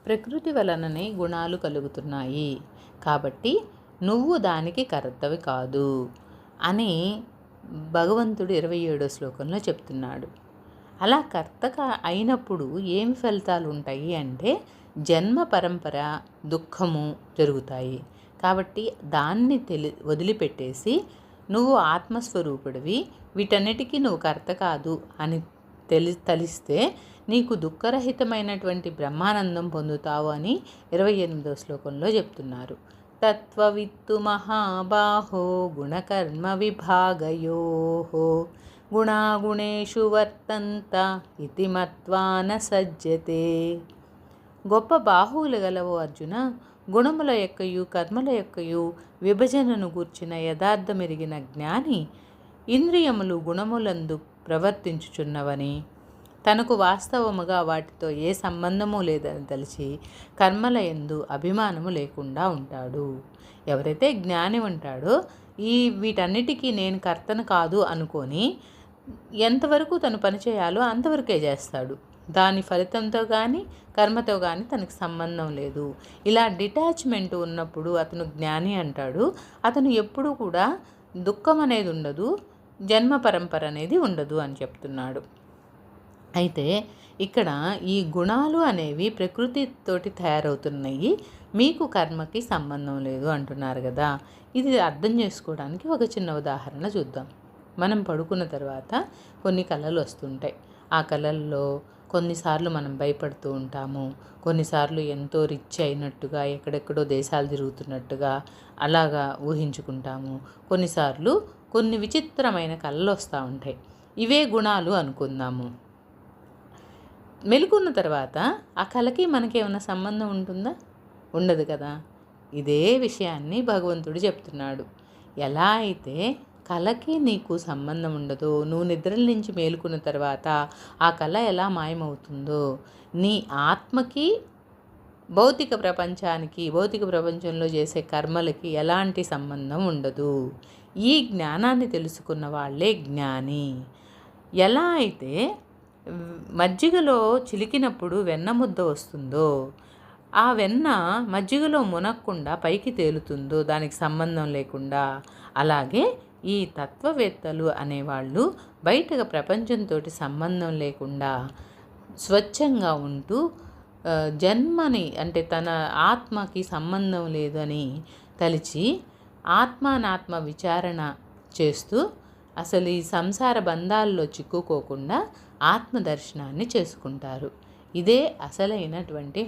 ప్రకృతి వలననే గుణాలు కలుగుతున్నాయి, కాబట్టి నువ్వు దానికి కర్తవి కాదు అని భగవంతుడు 27వ శ్లోకంలో చెప్తున్నాడు. అలా కర్తక అయినప్పుడు ఏమి ఫలితాలు ఉంటాయి అంటే జన్మ పరంపర, దుఃఖము జరుగుతాయి. కాబట్టి దాన్ని వదిలిపెట్టేసి నువ్వు ఆత్మస్వరూపుడివి, వీటన్నిటికీ నువ్వు కర్త కాదు అని తలిస్తే నీకు దుఃఖరహితమైనటువంటి బ్రహ్మానందం పొందుతావు అని 28వ శ్లోకంలో చెప్తున్నారు. తత్వవిత్తు మహాబాహో గుణకర్మ విభాగయోః గుణాగుణేషు వర్తంత ఇతి మత్వా న సజ్జతే. గొప్ప బాహువులు గలవో అర్జున, గుణముల యొక్కయు కర్మల యొక్కయు విభజనను గూర్చిన యథార్థమెరిగిన జ్ఞాని ఇంద్రియములు గుణములందు ప్రవర్తించుచున్నవని, తనకు వాస్తవముగా వాటితో ఏ సంబంధము లేదని తలిచి కర్మల యందు అభిమానము లేకుండా ఉంటాడు. ఎవరైతే జ్ఞాని ఉంటాడో వీటన్నిటికీ నేను కర్తను కాదు అనుకొని ఎంతవరకు తను పని చేయాలో అంతవరకే చేస్తాడు. దాని ఫలితంతో కానీ కర్మతో కానీ తనకు సంబంధం లేదు. ఇలా డిటాచ్మెంట్ ఉన్నప్పుడు అతను జ్ఞాని అంటాడు. అతను ఎప్పుడూ కూడా దుఃఖం అనేది ఉండదు, జన్మ పరంపర అనేది ఉండదు అని చెప్తున్నాడు. అయితే ఇక్కడ ఈ గుణాలు అనేవి ప్రకృతితోటి తయారవుతున్నాయి, మీకు కర్మకి సంబంధం లేదు అంటున్నారు కదా. ఇది అర్థం చేసుకోవడానికి ఒక చిన్న ఉదాహరణ చూద్దాం. మనం పడుకున్న తర్వాత కొన్ని కళలు వస్తుంటాయి. ఆ కళల్లో కొన్నిసార్లు మనం భయపడుతూ ఉంటాము, కొన్నిసార్లు ఎంతో రిచ్ అయినట్టుగా ఎక్కడెక్కడో దేశాలు తిరుగుతున్నట్టుగా అలాగా ఊహించుకుంటాము. కొన్నిసార్లు కొన్ని విచిత్రమైన కళలు వస్తూ ఉంటాయి. ఇవే గుణాలు అనుకుందాము. మెలుకున్న తర్వాత ఆ కళకి మనకేమైనా సంబంధం ఉంటుందా? ఉండదు కదా. ఇదే విషయాన్ని భగవంతుడు చెప్తున్నాడు. ఎలా అయితే కళకి నీకు సంబంధం ఉండదో, నువ్వు నిద్రల నుంచి మేలుకున్న తర్వాత ఆ కళ ఎలా మాయమవుతుందో, నీ ఆత్మకి భౌతిక ప్రపంచంలో చేసే కర్మలకి ఎలాంటి సంబంధం ఉండదు. ఈ జ్ఞానాన్ని తెలుసుకున్న వాళ్ళే జ్ఞాని. ఎలా అయితే మజ్జిగలో చిలికినప్పుడు వెన్న ముద్ద వస్తుందో, ఆ వెన్న మజ్జిగలో మునక్కుండా పైకి తేలుతుందో దానికి సంబంధం లేకుండా, అలాగే ఈ తత్వవేత్తలు అనేవాళ్ళు బయటగా ప్రపంచంతో సంబంధం లేకుండా స్వచ్ఛంగా ఉంటూ జన్మని అంటే తన ఆత్మకి సంబంధం లేదని తలిచి ఆత్మానాత్మ విచారణ చేస్తూ అసలు ఈ సంసార బంధాల్లో చిక్కుకోకుండా ఆత్మదర్శనాన్ని చేసుకుంటారు. ఇదే అసలైనటువంటి